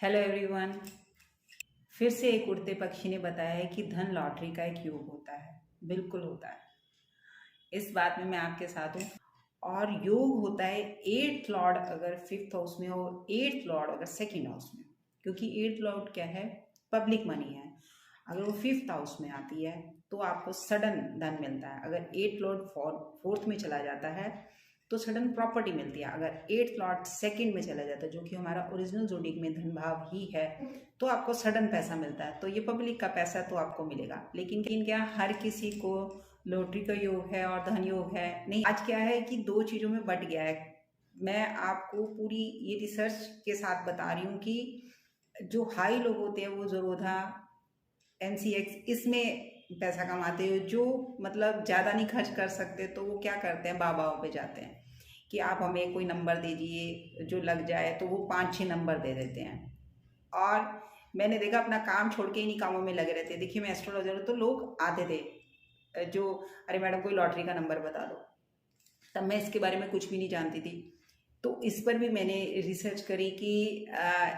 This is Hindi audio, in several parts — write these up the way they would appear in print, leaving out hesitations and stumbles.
Hello everyone. फिर से एक उड़ते पक्षी ने बताया है कि धन लॉटरी का एक योग होता है। बिल्कुल होता है, इस बात में मैं आपके साथ हूँ। और योग होता है एट्थ लॉर्ड अगर फिफ्थ हाउस में हो, एट्थ लॉर्ड अगर सेकंड हाउस में हो, क्योंकि एट्थ लॉर्ड क्या है? पब्लिक मनी है। अगर वो फिफ्थ हाउस में आती है तो आपको सडन धन मिलता है। अगर एट्थ लॉर्ड फोर्थ में चला जाता है तो सडन प्रॉपर्टी मिलती है। अगर एट्थ लॉर्ड सेकंड में चला जाता है, जो कि हमारा ओरिजिनल जोडिक में धन भाव ही है, तो आपको सडन पैसा मिलता है। तो ये पब्लिक का पैसा तो आपको मिलेगा, लेकिन क्या हर किसी को लॉटरी का योग है और धन योग है? नहीं। आज क्या है कि दो चीज़ों में बट गया है। मैं आपको पूरी ये रिसर्च के साथ बता रही हूँ कि जो हाई लोग होते हैं वो ज़रोधा, एनसीएक्स इसमें पैसा कमाते हो। जो मतलब ज़्यादा नहीं खर्च कर सकते तो वो क्या करते हैं, बाबाओं पे जाते हैं कि आप हमें कोई नंबर दे दीजिए जो लग जाए, तो वो 5-6 नंबर दे देते हैं। और मैंने देखा, अपना काम छोड़ के इन्हीं कामों में लगे रहते। देखिए, मैं एस्ट्रोलॉजर हूँ, तो लोग आते थे जो, अरे मैडम कोई लॉटरी का नंबर बता दो। तब मैं इसके बारे में कुछ भी नहीं जानती थी। तो इस पर भी मैंने रिसर्च करी कि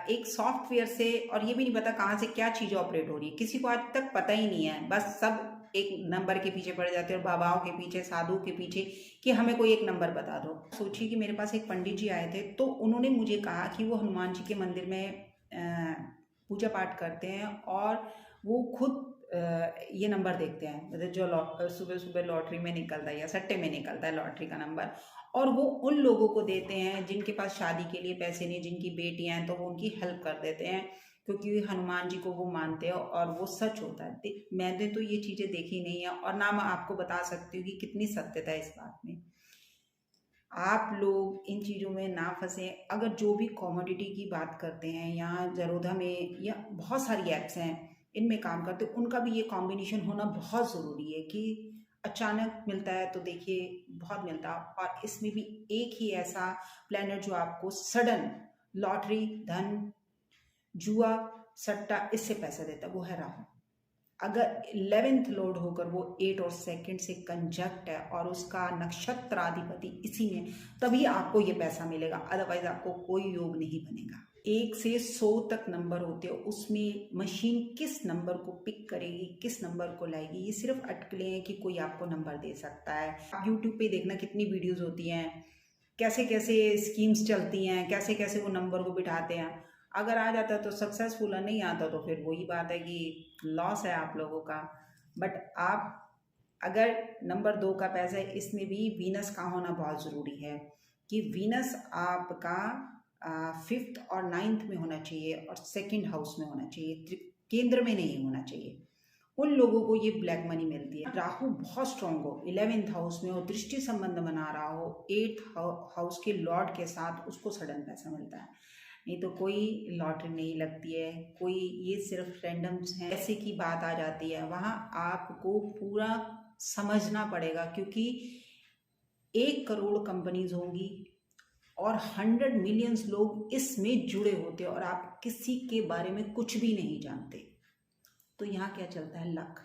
एक सॉफ्टवेयर से, और ये भी नहीं पता कहाँ से क्या चीज़ ऑपरेट हो रही है, किसी को आज तक पता ही नहीं है। बस सब एक नंबर के पीछे पड़ जाते हैं, और बाबाओं के पीछे, साधु के पीछे कि हमें कोई एक नंबर बता दो। सोचिए कि मेरे पास एक पंडित जी आए थे, तो उन्होंने मुझे कहा कि वो हनुमान जी के मंदिर में पूजा पाठ करते हैं और वो खुद ये नंबर देखते हैं, मतलब जो सुबह सुबह लॉटरी में निकलता है या सट्टे में निकलता है लॉटरी का नंबर, और वो उन लोगों को देते हैं जिनके पास शादी के लिए पैसे नहीं, जिनकी बेटियां हैं, तो वो उनकी हेल्प कर देते हैं, क्योंकि हनुमान जी को वो मानते हैं और वो सच होता है। मैंने तो ये चीज़ें देखी नहीं है, और ना मैं आपको बता सकती हूँ कि कितनी सत्यता है इस बात में। आप लोग इन चीज़ों में ना फंसे। अगर जो भी कॉमोडिटी की बात करते हैं, या ज़रोधा में या बहुत सारी ऐप्स हैं इनमें काम करते हैं, उनका भी ये कॉम्बिनेशन होना बहुत ज़रूरी है कि अचानक मिलता है तो देखिए बहुत मिलता है। और इसमें भी एक ही ऐसा प्लैनेट जो आपको सडन लॉटरी, धन, जुआ, सट्टा इससे पैसा देता है, वो है राहु। अगर 11th लॉर्ड होकर वो 8 और सेकंड से कंजक्ट है और उसका नक्षत्राधिपति इसी में, तभी आपको ये पैसा मिलेगा। अदरवाइज आपको कोई योग नहीं बनेगा। 1 से 100 तक नंबर होते हैं, उसमें मशीन किस नंबर को पिक करेगी, किस नंबर को लाएगी, ये सिर्फ अटकलें हैं कि कोई आपको नंबर दे सकता है। आप यूट्यूब पे देखना कितनी वीडियोज होती हैं, कैसे कैसे स्कीम्स चलती हैं, कैसे कैसे वो नंबर को बिठाते हैं। अगर आ जाता है तो सक्सेसफुल है, नहीं आता तो फिर वही बात है कि लॉस है आप लोगों का। बट आप, अगर नंबर 2 का पैसा है, इसमें भी वीनस का होना बहुत ज़रूरी है कि वीनस आपका फिफ्थ और नाइन्थ में होना चाहिए और सेकंड हाउस में होना चाहिए, केंद्र में नहीं होना चाहिए। उन लोगों को ये ब्लैक मनी मिलती है। राहु बहुत स्ट्रांग हो, 11th हाउस में हो, दृष्टि संबंध बना रहा हो 8th हाउस के लॉर्ड के साथ, उसको सडन पैसा मिलता है। नहीं तो कोई लॉटरी नहीं लगती है, कोई, ये सिर्फ रैंडम्स हैं। ऐसे की बात आ जाती है, वहाँ आपको पूरा समझना पड़ेगा, क्योंकि 1 करोड़ कंपनीज होंगी और 100 मिलियंस लोग इसमें जुड़े होते हैं, और आप किसी के बारे में कुछ भी नहीं जानते। तो यहाँ क्या चलता है? लक।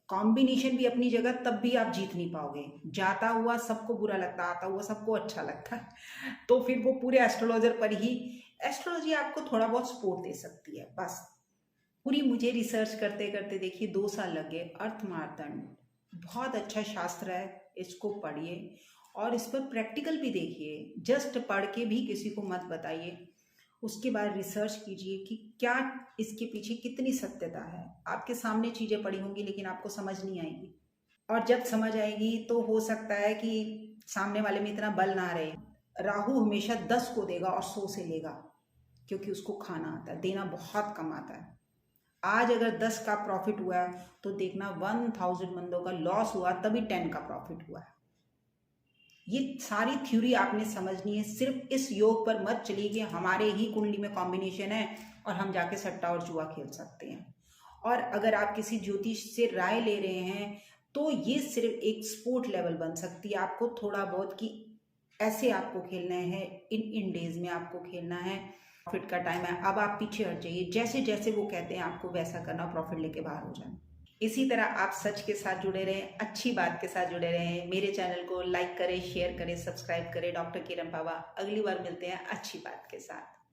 कॉम्बिनेशन भी अपनी जगह, तब भी आप जीत नहीं पाओगे। जाता हुआ सबको बुरा लगता, आता हुआ सबको अच्छा लगता है। तो फिर वो पूरे एस्ट्रोलॉजर पर ही, एस्ट्रोलॉजी आपको थोड़ा बहुत सपोर्ट दे सकती है बस। पूरी मुझे रिसर्च करते करते देखिए 2 साल लगे। अर्थ मार्तंड बहुत अच्छा शास्त्र है, इसको पढ़िए और इस पर प्रैक्टिकल भी देखिए। जस्ट पढ़ के भी किसी को मत बताइए, उसके बाद रिसर्च कीजिए कि क्या इसके पीछे कितनी सत्यता है। आपके सामने चीज़ें पड़ी होंगी लेकिन आपको समझ नहीं आएगी, और जब समझ आएगी तो हो सकता है कि सामने वाले में इतना बल ना रहे। राहु हमेशा 10 को देगा और 100 से लेगा, क्योंकि उसको खाना आता है, देना बहुत कम आता है। आज अगर 10 का प्रॉफिट हुआ है तो देखना 1000 बंदों का लॉस हुआ तभी 10 का प्रॉफिट हुआ है। ये सारी थ्योरी आपने समझनी है। सिर्फ इस योग पर मत चलिए कि हमारे ही कुंडली में कॉम्बिनेशन है और हम जाके सट्टा और जुआ खेल सकते हैं। और अगर आप किसी ज्योतिष से राय ले रहे हैं तो ये सिर्फ एक स्पोर्ट लेवल बन सकती है। आपको थोड़ा बहुत कि ऐसे आपको खेलना है, इन डेज में आपको खेलना है, प्रॉफिट का टाइम है, अब आप पीछे हट जाइए। जैसे जैसे वो कहते हैं आपको वैसा करना, प्रॉफिट लेके बाहर हो जाना। इसी तरह आप सच के साथ जुड़े रहें, अच्छी बात के साथ जुड़े रहें। मेरे चैनल को लाइक करें, शेयर करें, सब्सक्राइब करें। डॉक्टर किरण बाबा, अगली बार मिलते हैं अच्छी बात के साथ।